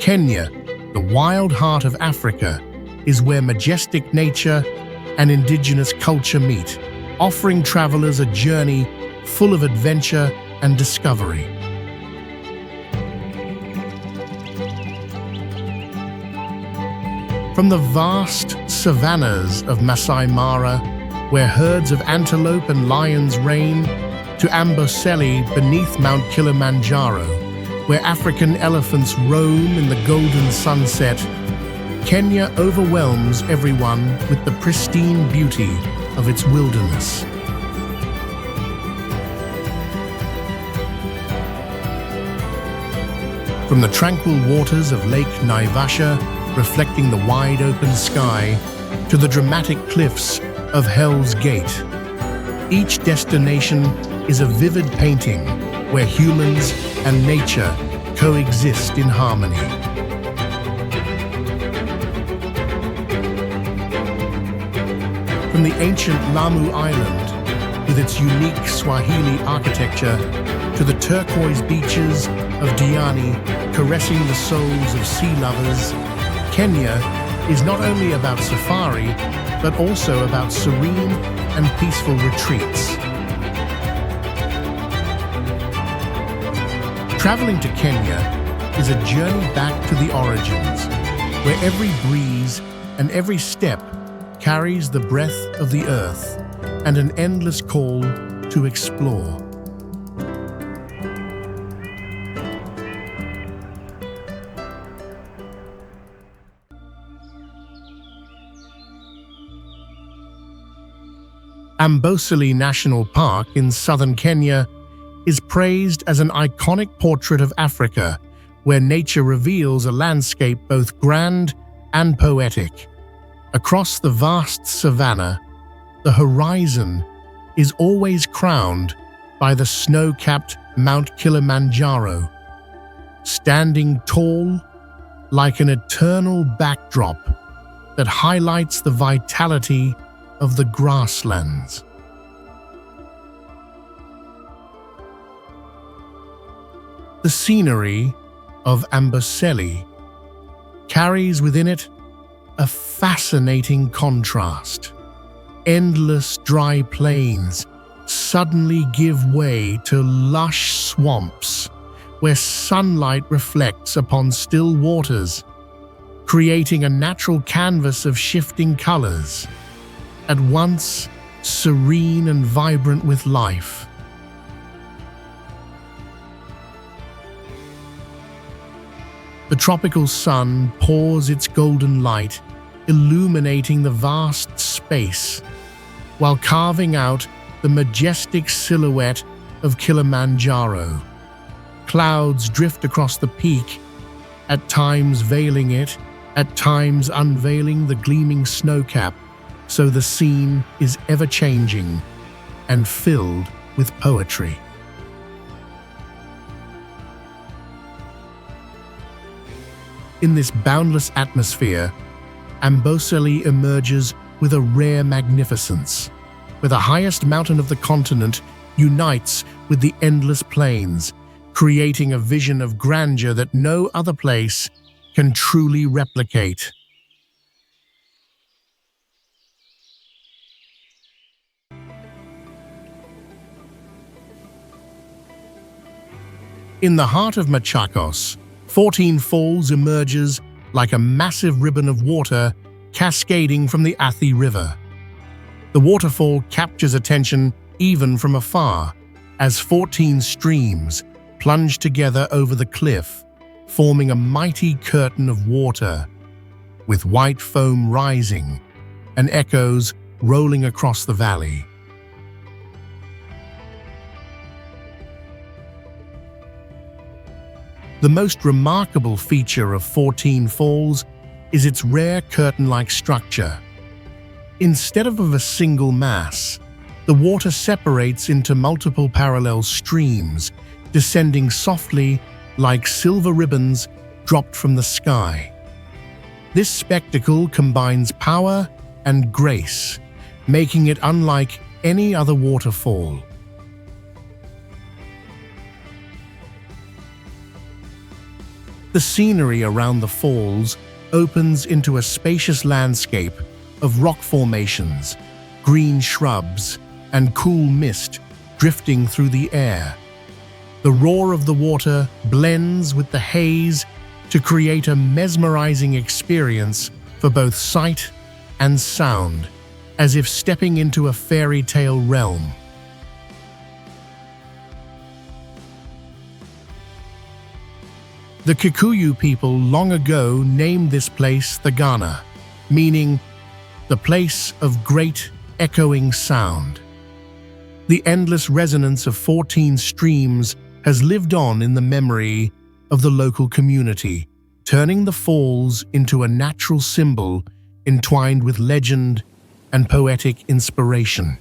Kenya, the wild heart of Africa, is where majestic nature and indigenous culture meet, offering travelers a journey full of adventure and discovery. From the vast savannas of Masai Mara, where herds of antelope and lions reign, to Amboseli beneath Mount Kilimanjaro, where African elephants roam in the golden sunset, Kenya overwhelms everyone with the pristine beauty of its wilderness. From the tranquil waters of Lake Naivasha, reflecting the wide-open sky, to the dramatic cliffs of Hell's Gate, each destination is a vivid painting where humans and nature coexist in harmony. From the ancient Lamu Island, with its unique Swahili architecture, to the turquoise beaches of Diani, caressing the souls of sea lovers, Kenya is not only about safari, but also about serene and peaceful retreats. Traveling to Kenya is a journey back to the origins, where every breeze and every step carries the breath of the earth and an endless call to explore. Amboseli National Park in southern Kenya is praised as an iconic portrait of Africa, where nature reveals a landscape both grand and poetic. Across the vast savanna, the horizon is always crowned by the snow-capped Mount Kilimanjaro, standing tall like an eternal backdrop that highlights the vitality of the grasslands. The scenery of Amboseli carries within it a fascinating contrast. Endless dry plains suddenly give way to lush swamps where sunlight reflects upon still waters, creating a natural canvas of shifting colors, at once serene and vibrant with life. The tropical sun pours its golden light, illuminating the vast space, while carving out the majestic silhouette of Kilimanjaro. Clouds drift across the peak, at times veiling it, at times unveiling the gleaming snowcap, so the scene is ever-changing and filled with poetry. In this boundless atmosphere, Amboseli emerges with a rare magnificence, where the highest mountain of the continent unites with the endless plains, creating a vision of grandeur that no other place can truly replicate. In the heart of Machakos, 14 Falls emerges like a massive ribbon of water cascading from the Athi River. The waterfall captures attention even from afar, as 14 streams plunge together over the cliff, forming a mighty curtain of water, with white foam rising and echoes rolling across the valley. The most remarkable feature of 14 Falls is its rare curtain-like structure. Instead of a single mass, the water separates into multiple parallel streams, descending softly like silver ribbons dropped from the sky. This spectacle combines power and grace, making it unlike any other waterfall. The scenery around the falls opens into a spacious landscape of rock formations, green shrubs, and cool mist drifting through the air. The roar of the water blends with the haze to create a mesmerizing experience for both sight and sound, as if stepping into a fairy tale realm. The Kikuyu people long ago named this place Turkana, meaning the place of great echoing sound. The endless resonance of 14 streams has lived on in the memory of the local community, turning the falls into a natural symbol entwined with legend and poetic inspiration.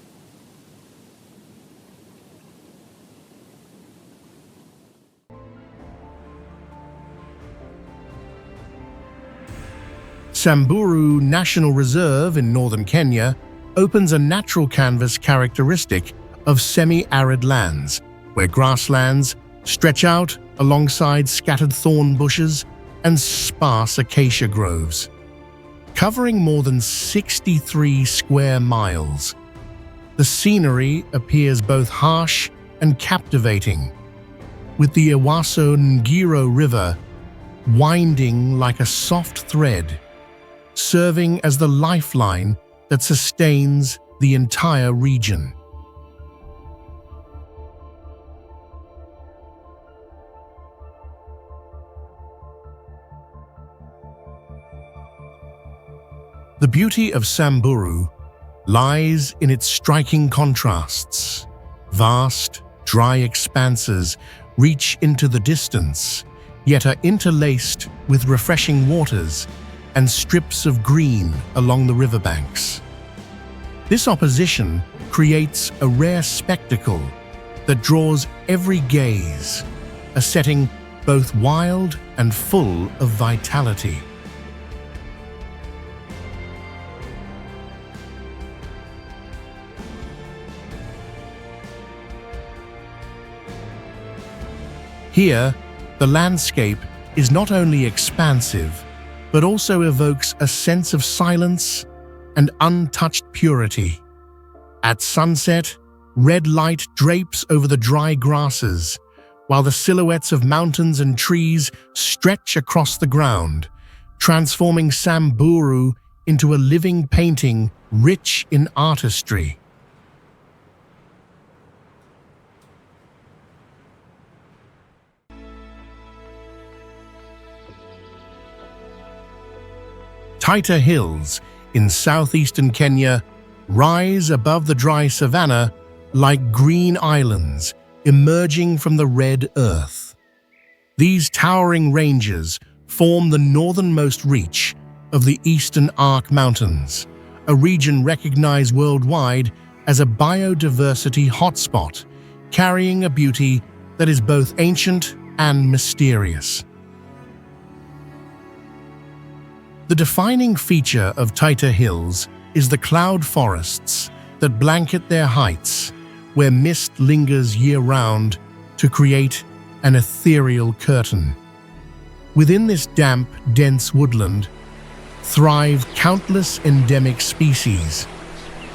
Samburu National Reserve in northern Kenya opens a natural canvas characteristic of semi-arid lands, where grasslands stretch out alongside scattered thorn bushes and sparse acacia groves. Covering more than 63 square miles, the scenery appears both harsh and captivating, with the Ewaso Ngiro River winding like a soft thread, serving as the lifeline that sustains the entire region. The beauty of Samburu lies in its striking contrasts. Vast, dry expanses reach into the distance, yet are interlaced with refreshing waters and strips of green along the riverbanks. This opposition creates a rare spectacle that draws every gaze, a setting both wild and full of vitality. Here, the landscape is not only expansive, but also evokes a sense of silence and untouched purity. At sunset, red light drapes over the dry grasses, while the silhouettes of mountains and trees stretch across the ground, transforming Samburu into a living painting rich in artistry. Taita Hills in southeastern Kenya rise above the dry savanna like green islands emerging from the red earth. These towering ranges form the northernmost reach of the Eastern Arc Mountains, a region recognized worldwide as a biodiversity hotspot, carrying a beauty that is both ancient and mysterious. The defining feature of Taita Hills is the cloud forests that blanket their heights, where mist lingers year-round to create an ethereal curtain. Within this damp, dense woodland thrive countless endemic species,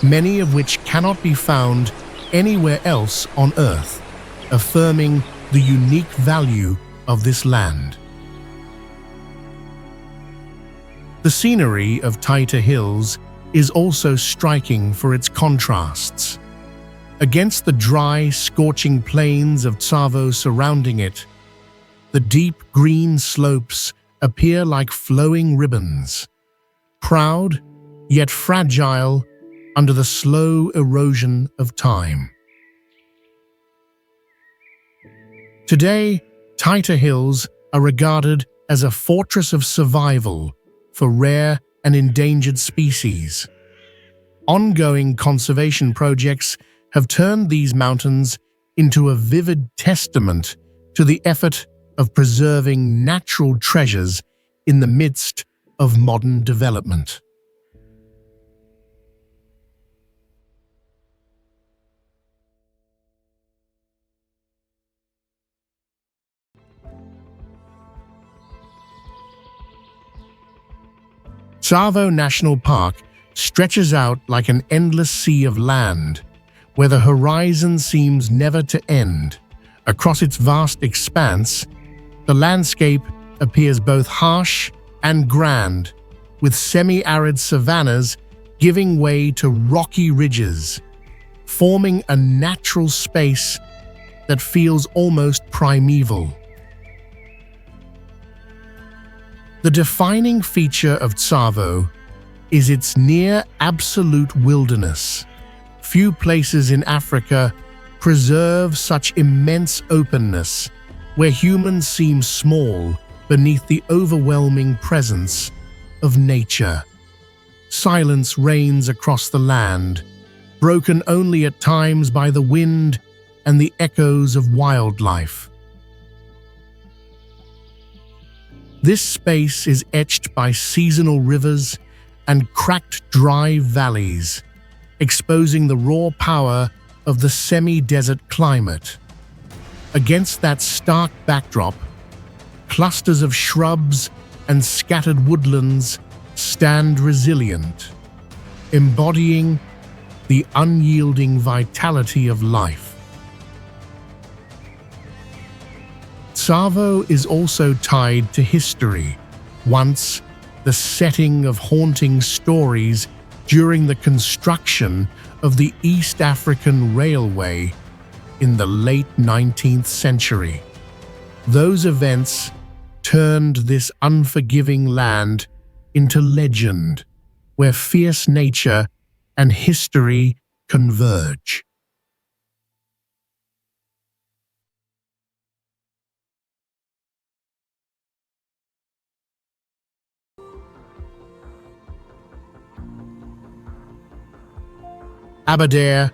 many of which cannot be found anywhere else on Earth, affirming the unique value of this land. The scenery of Taita Hills is also striking for its contrasts. Against the dry, scorching plains of Tsavo surrounding it, the deep green slopes appear like flowing ribbons, proud yet fragile under the slow erosion of time. Today, Taita Hills are regarded as a fortress of survival for rare and endangered species. Ongoing conservation projects have turned these mountains into a vivid testament to the effort of preserving natural treasures in the midst of modern development. Tsavo National Park stretches out like an endless sea of land, where the horizon seems never to end. Across its vast expanse, the landscape appears both harsh and grand, with semi-arid savannas giving way to rocky ridges, forming a natural space that feels almost primeval. The defining feature of Tsavo is its near-absolute wilderness. Few places in Africa preserve such immense openness, where humans seem small beneath the overwhelming presence of nature. Silence reigns across the land, broken only at times by the wind and the echoes of wildlife. This space is etched by seasonal rivers and cracked dry valleys, exposing the raw power of the semi-desert climate. Against that stark backdrop, clusters of shrubs and scattered woodlands stand resilient, embodying the unyielding vitality of life. Tsavo is also tied to history, once the setting of haunting stories during the construction of the East African Railway in the late 19th century. Those events turned this unforgiving land into legend, where fierce nature and history converge. Aberdare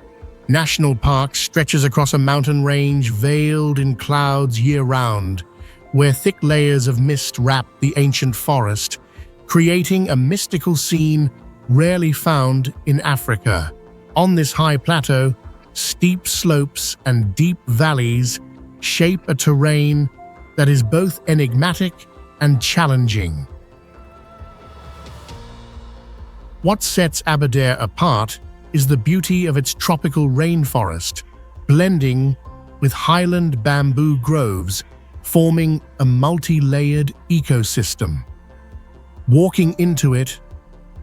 National Park stretches across a mountain range veiled in clouds year-round, where thick layers of mist wrap the ancient forest, creating a mystical scene rarely found in Africa. On this high plateau, steep slopes and deep valleys shape a terrain that is both enigmatic and challenging. What sets Aberdare apart is the beauty of its tropical rainforest, blending with highland bamboo groves, forming a multi-layered ecosystem. Walking into it,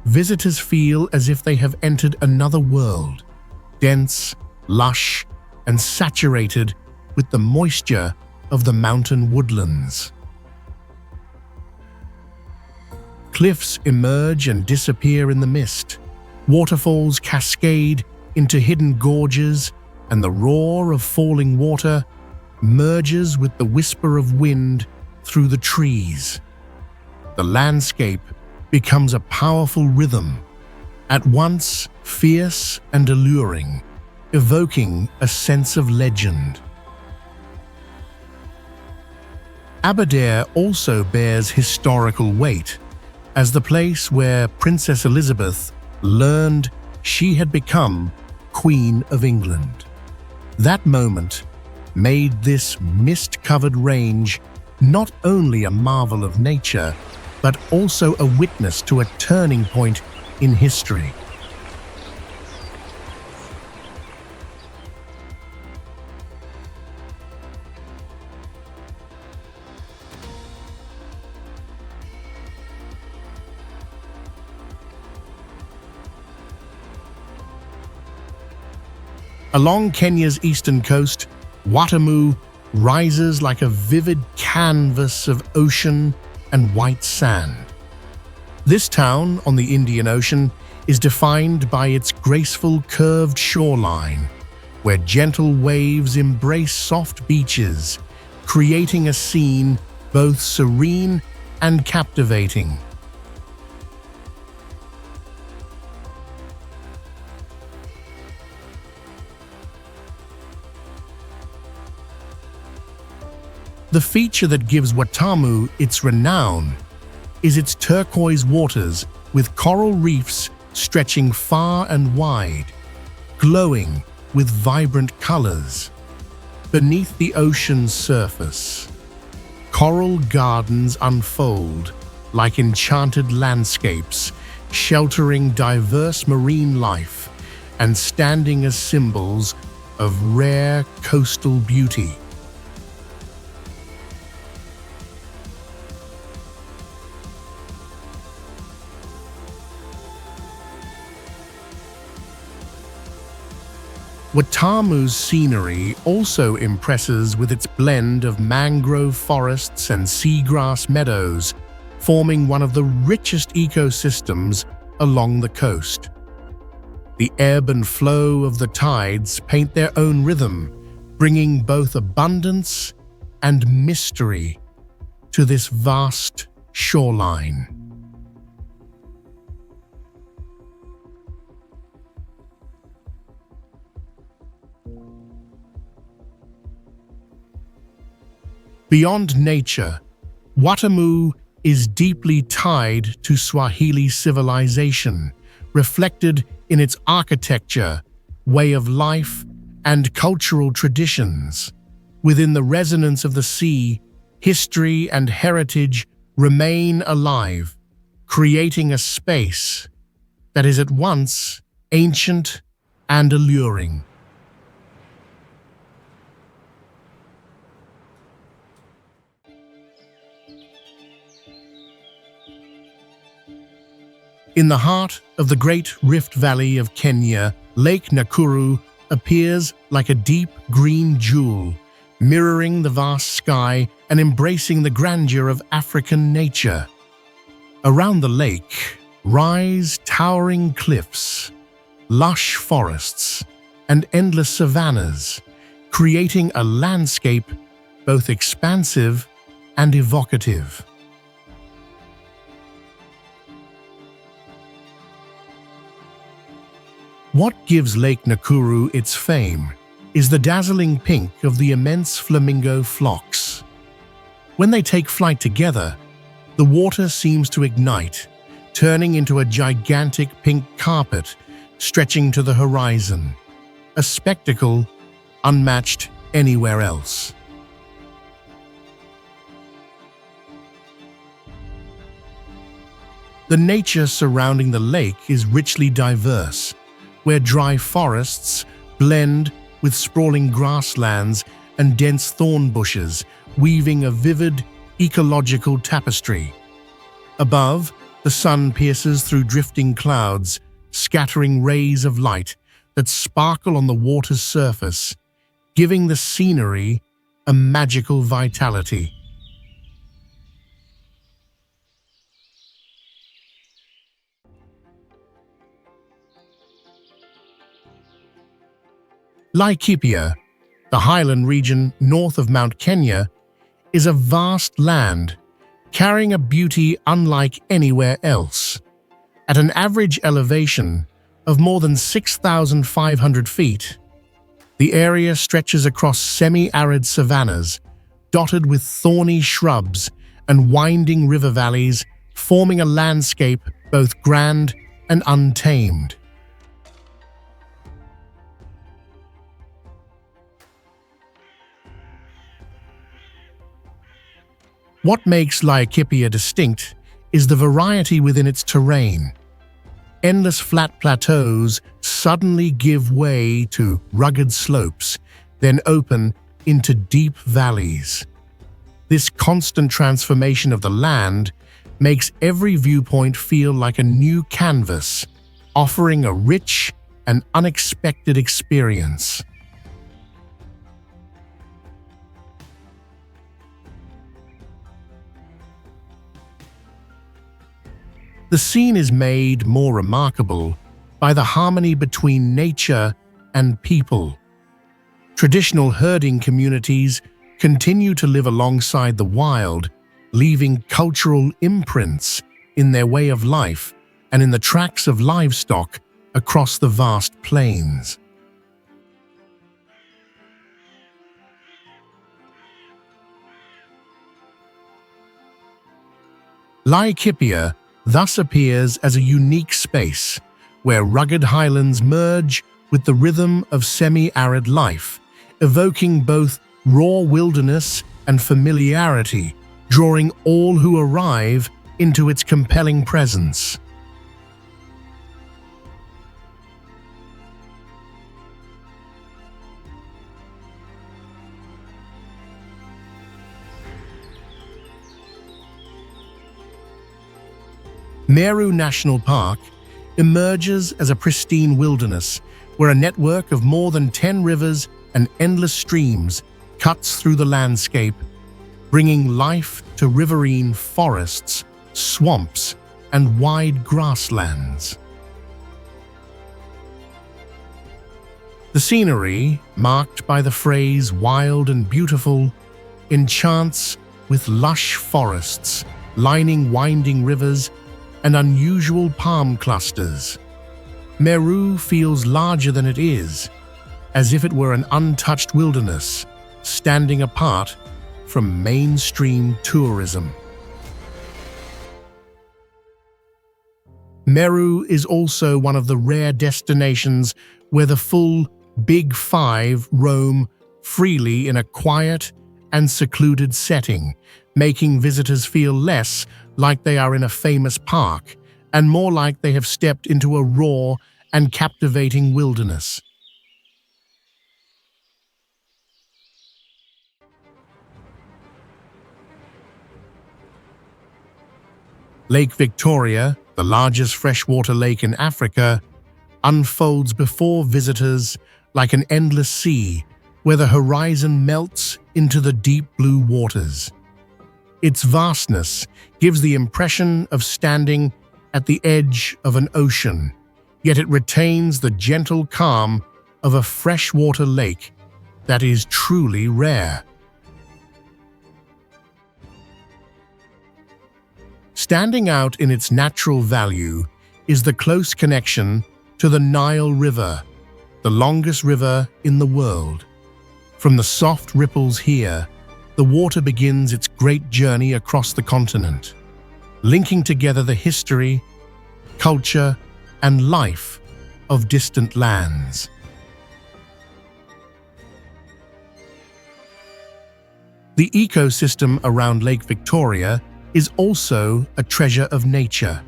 visitors feel as if they have entered another world, dense, lush, and saturated with the moisture of the mountain woodlands. Cliffs emerge and disappear in the mist. Waterfalls cascade into hidden gorges, and the roar of falling water merges with the whisper of wind through the trees. The landscape becomes a powerful rhythm, at once fierce and alluring, evoking a sense of legend. Aberdare also bears historical weight as the place where Princess Elizabeth learned she had become Queen of England. That moment made this mist-covered range not only a marvel of nature, but also a witness to a turning point in history. Along Kenya's eastern coast, Watamu rises like a vivid canvas of ocean and white sand. This town on the Indian Ocean is defined by its graceful curved shoreline, where gentle waves embrace soft beaches, creating a scene both serene and captivating. The feature that gives Watamu its renown is its turquoise waters with coral reefs stretching far and wide, glowing with vibrant colors. Beneath the ocean's surface, coral gardens unfold, like enchanted landscapes, sheltering diverse marine life and standing as symbols of rare coastal beauty. Watamu's scenery also impresses with its blend of mangrove forests and seagrass meadows, forming one of the richest ecosystems along the coast. The ebb and flow of the tides paint their own rhythm, bringing both abundance and mystery to this vast shoreline. Beyond nature, Watamu is deeply tied to Swahili civilization, reflected in its architecture, way of life, and cultural traditions. Within the resonance of the sea, history and heritage remain alive, creating a space that is at once ancient and alluring. In the heart of the Great Rift Valley of Kenya, Lake Nakuru appears like a deep green jewel, mirroring the vast sky and embracing the grandeur of African nature. Around the lake rise towering cliffs, lush forests, and endless savannas, creating a landscape both expansive and evocative. What gives Lake Nakuru its fame is the dazzling pink of the immense flamingo flocks. When they take flight together, the water seems to ignite, turning into a gigantic pink carpet stretching to the horizon, a spectacle unmatched anywhere else. The nature surrounding the lake is richly diverse, where dry forests blend with sprawling grasslands and dense thorn bushes, weaving a vivid ecological tapestry. Above, the sun pierces through drifting clouds, scattering rays of light that sparkle on the water's surface, giving the scenery a magical vitality. Laikipia, the highland region north of Mount Kenya, is a vast land carrying a beauty unlike anywhere else. At an average elevation of more than 6,500 feet, the area stretches across semi-arid savannas, dotted with thorny shrubs and winding river valleys, forming a landscape both grand and untamed. What makes Laikipia distinct is the variety within its terrain. Endless flat plateaus suddenly give way to rugged slopes, then open into deep valleys. This constant transformation of the land makes every viewpoint feel like a new canvas, offering a rich and unexpected experience. The scene is made more remarkable by the harmony between nature and people. Traditional herding communities continue to live alongside the wild, leaving cultural imprints in their way of life and in the tracks of livestock across the vast plains. Laikipia thus appears as a unique space where rugged highlands merge with the rhythm of semi-arid life, evoking both raw wilderness and familiarity, drawing all who arrive into its compelling presence. Meru National Park emerges as a pristine wilderness where a network of more than 10 rivers and endless streams cuts through the landscape, bringing life to riverine forests, swamps, and wide grasslands. The scenery, marked by the phrase "wild and beautiful," enchants with lush forests, lining winding rivers, and unusual palm clusters. Meru feels larger than it is, as if it were an untouched wilderness, standing apart from mainstream tourism. Meru is also one of the rare destinations where the full Big Five roam freely in a quiet and secluded setting, making visitors feel less like they are in a famous park and more like they have stepped into a raw and captivating wilderness. Lake Victoria, the largest freshwater lake in Africa, unfolds before visitors like an endless sea where the horizon melts into the deep blue waters. Its vastness gives the impression of standing at the edge of an ocean, yet it retains the gentle calm of a freshwater lake that is truly rare. Standing out in its natural value is the close connection to the Nile River, the longest river in the world. From the soft ripples here, the water begins its great journey across the continent, linking together the history, culture, and life of distant lands. The ecosystem around Lake Victoria is also a treasure of nature.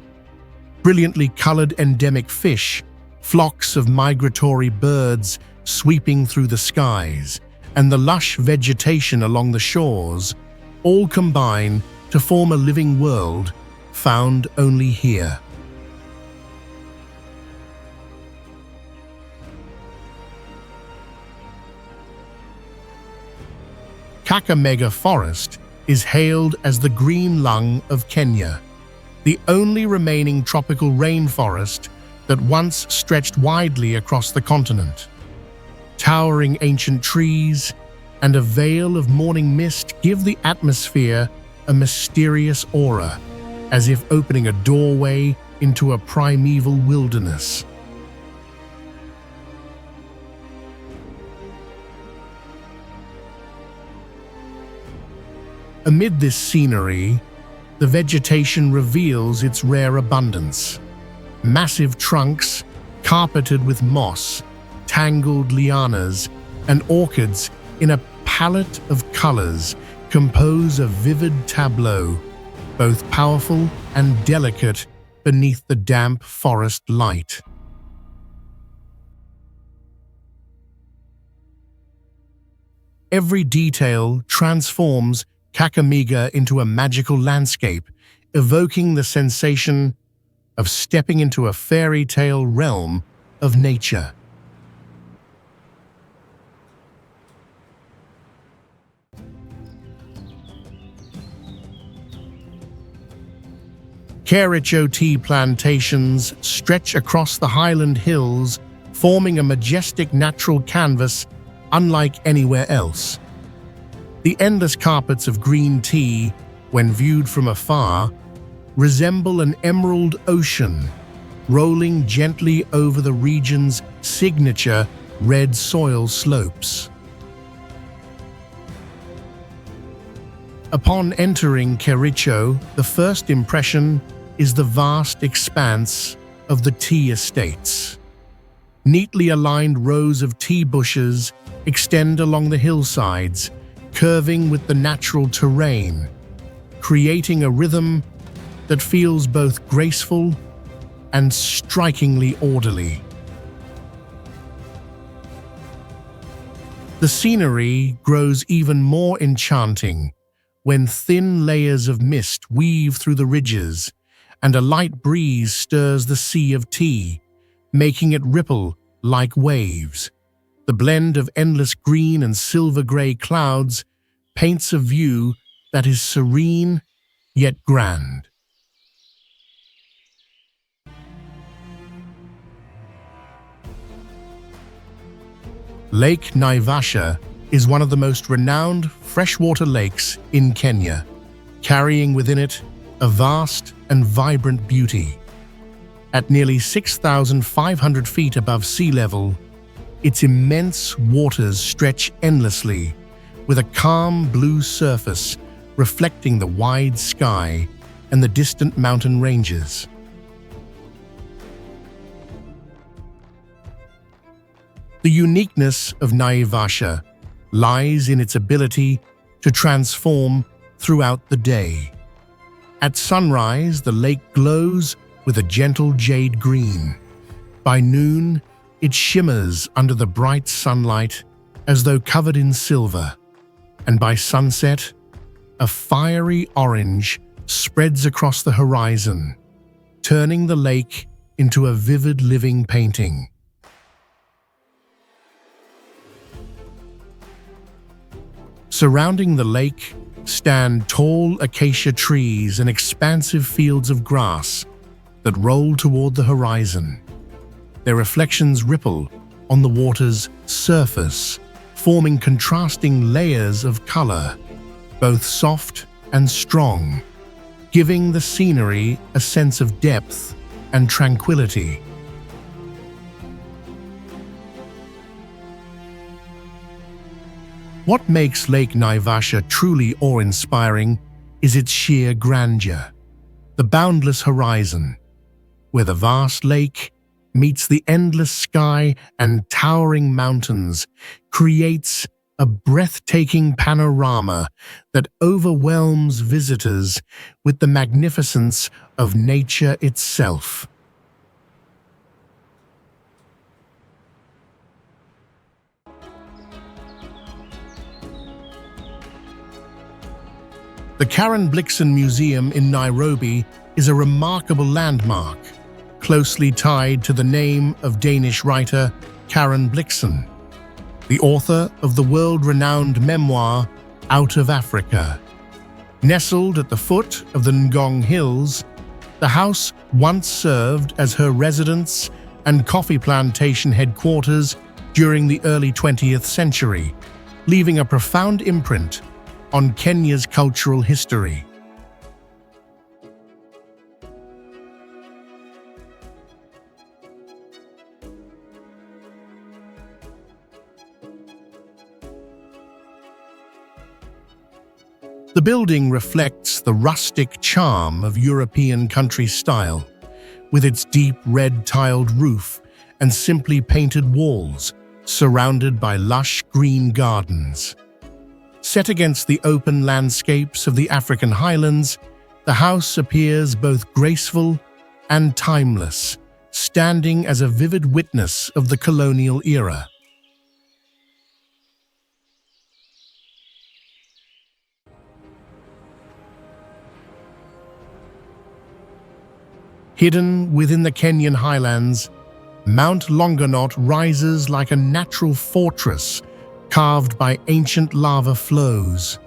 Brilliantly colored endemic fish, flocks of migratory birds sweeping through the skies, and the lush vegetation along the shores all combine to form a living world found only here. Kakamega Forest is hailed as the green lung of Kenya, the only remaining tropical rainforest that once stretched widely across the continent. Towering ancient trees and a veil of morning mist give the atmosphere a mysterious aura, as if opening a doorway into a primeval wilderness. Amid this scenery, the vegetation reveals its rare abundance. Massive trunks, carpeted with moss, tangled lianas, and orchids in a palette of colors compose a vivid tableau, both powerful and delicate beneath the damp forest light. Every detail transforms Kakamega into a magical landscape, evoking the sensation of stepping into a fairy tale realm of nature. Kericho tea plantations stretch across the highland hills, forming a majestic natural canvas unlike anywhere else. The endless carpets of green tea, when viewed from afar, resemble an emerald ocean, rolling gently over the region's signature red soil slopes. Upon entering Kericho, the first impression is the vast expanse of the tea estates. Neatly aligned rows of tea bushes extend along the hillsides, curving with the natural terrain, creating a rhythm that feels both graceful and strikingly orderly. The scenery grows even more enchanting when thin layers of mist weave through the ridges and a light breeze stirs the sea of tea, making it ripple like waves. The blend of endless green and silver-gray clouds paints a view that is serene yet grand. Lake Naivasha is one of the most renowned freshwater lakes in Kenya, carrying within it a vast and vibrant beauty. At nearly 6,500 feet above sea level, its immense waters stretch endlessly, with a calm blue surface reflecting the wide sky and the distant mountain ranges. The uniqueness of Naivasha lies in its ability to transform throughout the day. At sunrise, the lake glows with a gentle jade green. By noon, it shimmers under the bright sunlight as though covered in silver, and by sunset, a fiery orange spreads across the horizon, turning the lake into a vivid living painting. Surrounding the lake stand tall acacia trees and expansive fields of grass that roll toward the horizon. Their reflections ripple on the water's surface, forming contrasting layers of color, both soft and strong, giving the scenery a sense of depth and tranquility. What makes Lake Naivasha truly awe-inspiring is its sheer grandeur. The boundless horizon, where the vast lake meets the endless sky and towering mountains, creates a breathtaking panorama that overwhelms visitors with the magnificence of nature itself. The Karen Blixen Museum in Nairobi is a remarkable landmark, closely tied to the name of Danish writer Karen Blixen, the author of the world-renowned memoir Out of Africa. Nestled at the foot of the Ngong Hills, the house once served as her residence and coffee plantation headquarters during the early 20th century, leaving a profound imprint on Kenya's cultural history. The building reflects the rustic charm of European country style, with its deep red tiled roof and simply painted walls surrounded by lush green gardens. Set against the open landscapes of the African highlands, the house appears both graceful and timeless, standing as a vivid witness of the colonial era. Hidden within the Kenyan highlands, Mount Longonot rises like a natural fortress carved by ancient lava flows.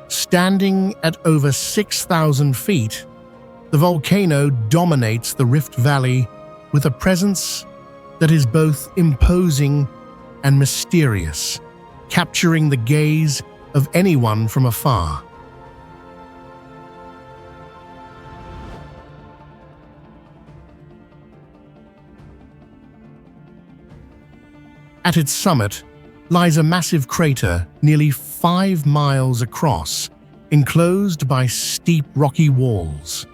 Standing at over 6,000 feet, the volcano dominates the Rift Valley with a presence that is both imposing and mysterious, capturing the gaze of anyone from afar. At its summit lies a massive crater nearly 5 miles across, enclosed by steep rocky walls.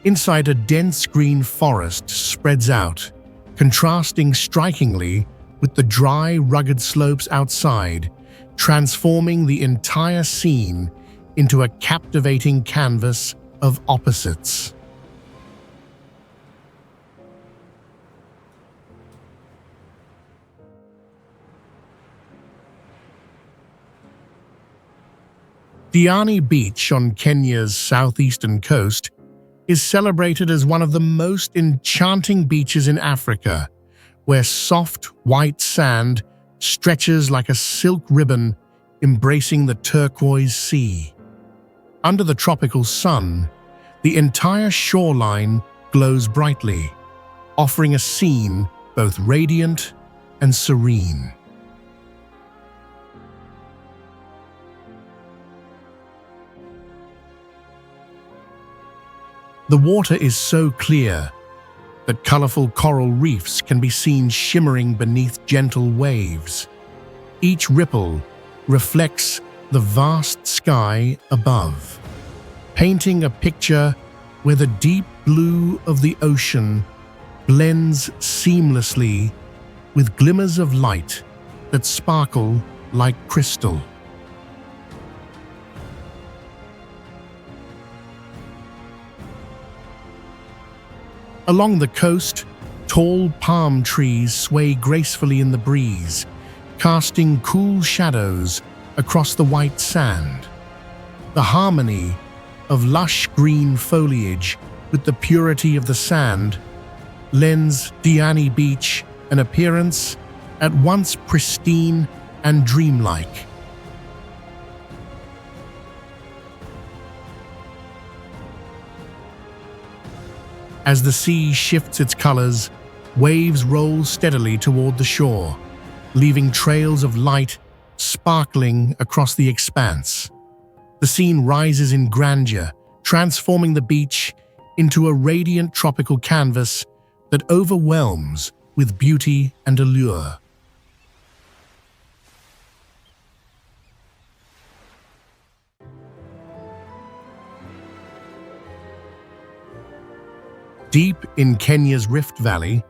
Inside, a dense green forest spreads out, contrasting strikingly with the dry, rugged slopes outside, transforming the entire scene into a captivating canvas of opposites. Diani Beach on Kenya's southeastern coast is celebrated as one of the most enchanting beaches in Africa, where soft white sand stretches like a silk ribbon embracing the turquoise sea. Under the tropical sun, the entire shoreline glows brightly, offering a scene both radiant and serene. The water is so clear that colorful coral reefs can be seen shimmering beneath gentle waves. Each ripple reflects the vast sky above, painting a picture where the deep blue of the ocean blends seamlessly with glimmers of light that sparkle like crystal. Along the coast, tall palm trees sway gracefully in the breeze, casting cool shadows across the white sand. The harmony of lush green foliage with the purity of the sand lends Diani Beach an appearance at once pristine and dreamlike. As the sea shifts its colors, waves roll steadily toward the shore, leaving trails of light sparkling across the expanse. The scene rises in grandeur, transforming the beach into a radiant tropical canvas that overwhelms with beauty and allure. Deep in Kenya's Rift Valley,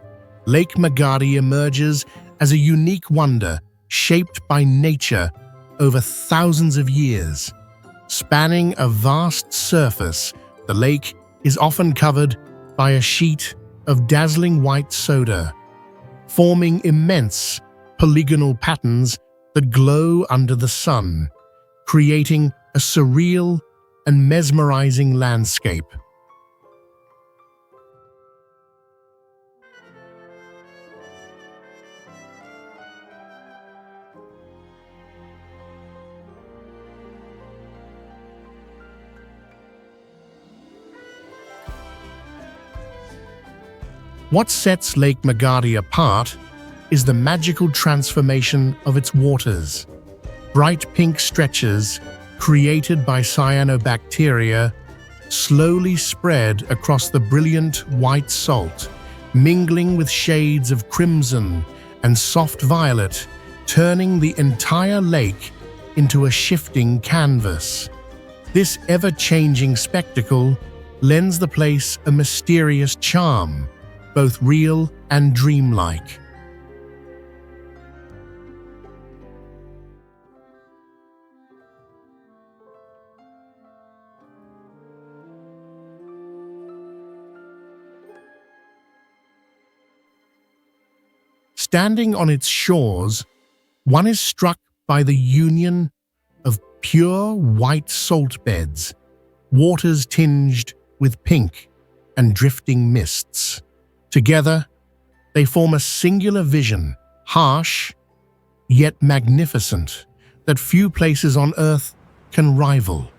Lake Magadi emerges as a unique wonder shaped by nature over thousands of years. Spanning a vast surface, the lake is often covered by a sheet of dazzling white soda, forming immense polygonal patterns that glow under the sun, creating a surreal and mesmerizing landscape. What sets Lake Magadi apart is the magical transformation of its waters. Bright pink stretches, created by cyanobacteria, slowly spread across the brilliant white salt, mingling with shades of crimson and soft violet, turning the entire lake into a shifting canvas. This ever-changing spectacle lends the place a mysterious charm, both real and dreamlike. Standing on its shores, one is struck by the union of pure white salt beds, waters tinged with pink and drifting mists. Together, they form a singular vision, harsh yet magnificent, that few places on Earth can rival.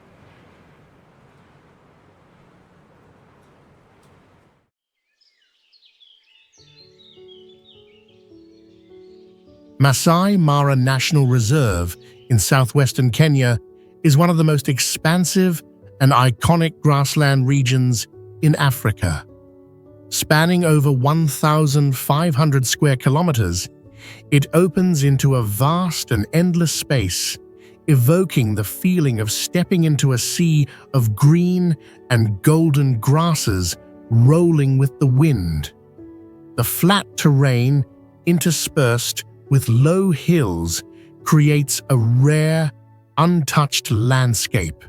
Masai Mara National Reserve in southwestern Kenya is one of the most expansive and iconic grassland regions in Africa. Spanning over 1,500 square kilometers, it opens into a vast and endless space, evoking the feeling of stepping into a sea of green and golden grasses rolling with the wind. The flat terrain, interspersed with low hills, creates a rare, untouched landscape.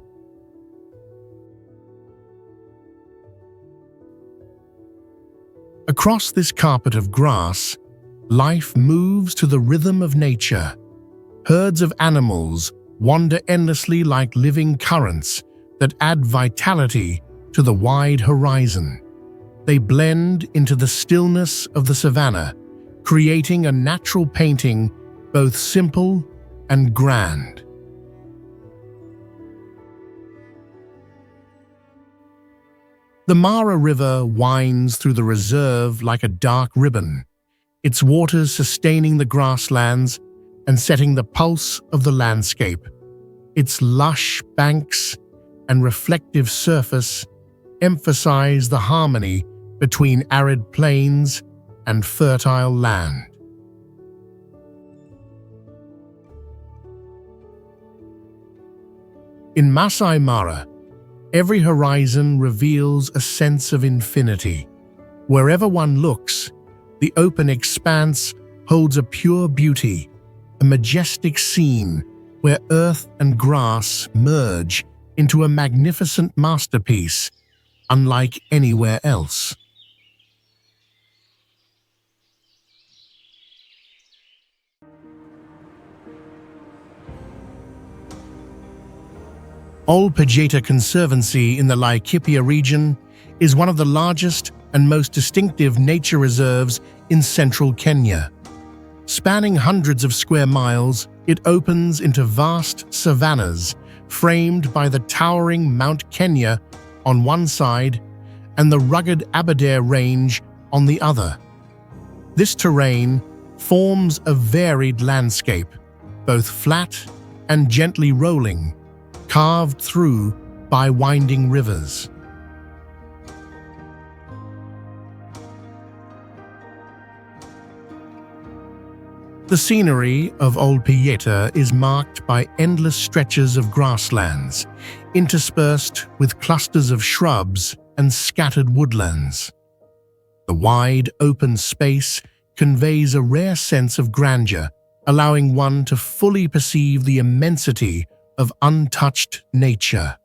Across this carpet of grass, life moves to the rhythm of nature. Herds of animals wander endlessly like living currents that add vitality to the wide horizon. They blend into the stillness of the savanna, creating a natural painting both simple and grand. The Mara River winds through the reserve like a dark ribbon, its waters sustaining the grasslands and setting the pulse of the landscape. Its lush banks and reflective surface emphasize the harmony between arid plains and fertile land. In Masai Mara, every horizon reveals a sense of infinity. Wherever one looks, the open expanse holds a pure beauty, a majestic scene where earth and grass merge into a magnificent masterpiece, unlike anywhere else. Ol Pejeta Conservancy in the Laikipia region is one of the largest and most distinctive nature reserves in central Kenya. Spanning hundreds of square miles, it opens into vast savannas framed by the towering Mount Kenya on one side and the rugged Aberdare Range on the other. This terrain forms a varied landscape, both flat and gently rolling, carved through by winding rivers. The scenery of Ol Pejeta is marked by endless stretches of grasslands, interspersed with clusters of shrubs and scattered woodlands. The wide, open space conveys a rare sense of grandeur, allowing one to fully perceive the immensity of untouched nature.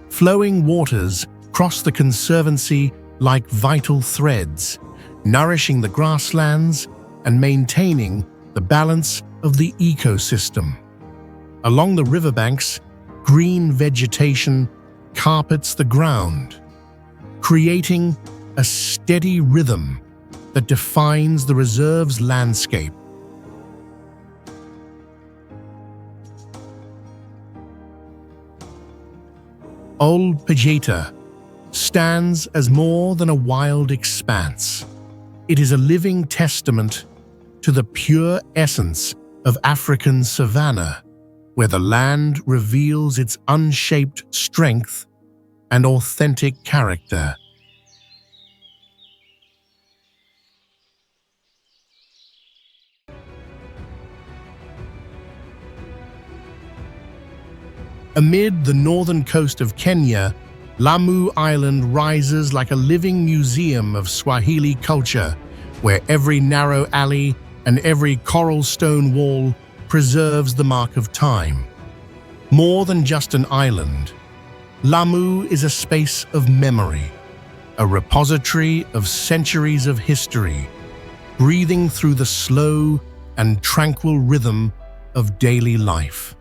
Flowing waters cross the conservancy like vital threads, nourishing the grasslands and maintaining the balance of the ecosystem. Along the riverbanks, green vegetation carpets the ground, creating a steady rhythm that defines the reserve's landscape. Ol Pejeta stands as more than a wild expanse. It is a living testament to the pure essence of African savanna, where the land reveals its unshaped strength and authentic character. Amid the northern coast of Kenya, Lamu Island rises like a living museum of Swahili culture, where every narrow alley and every coral stone wall preserves the mark of time. More than just an island, Lamu is a space of memory, a repository of centuries of history, breathing through the slow and tranquil rhythm of daily life.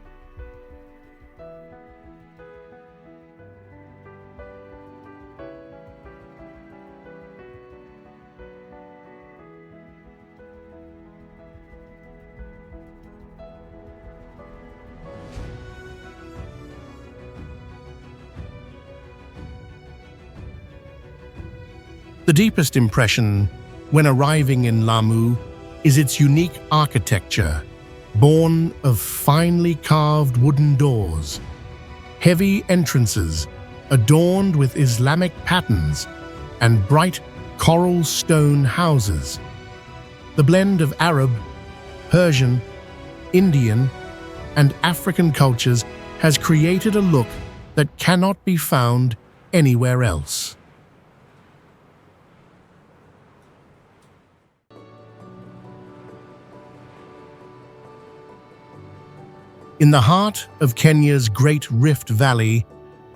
The deepest impression when arriving in Lamu is its unique architecture, born of finely carved wooden doors, heavy entrances adorned with Islamic patterns, and bright coral stone houses. The blend of Arab, Persian, Indian, and African cultures has created a look that cannot be found anywhere else. In the heart of Kenya's Great Rift Valley,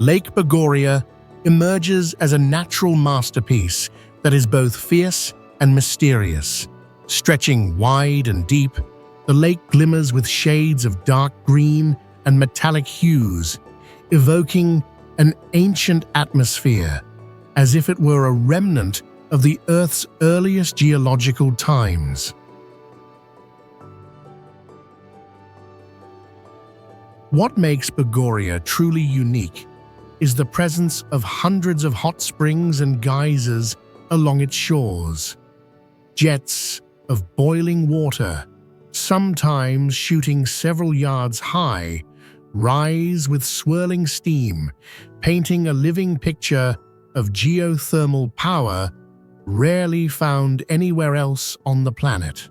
Lake Bogoria emerges as a natural masterpiece that is both fierce and mysterious. Stretching wide and deep, the lake glimmers with shades of dark green and metallic hues, evoking an ancient atmosphere, as if it were a remnant of the Earth's earliest geological times. What makes Bogoria truly unique is the presence of hundreds of hot springs and geysers along its shores. Jets of boiling water, sometimes shooting several yards high, rise with swirling steam, painting a living picture of geothermal power rarely found anywhere else on the planet.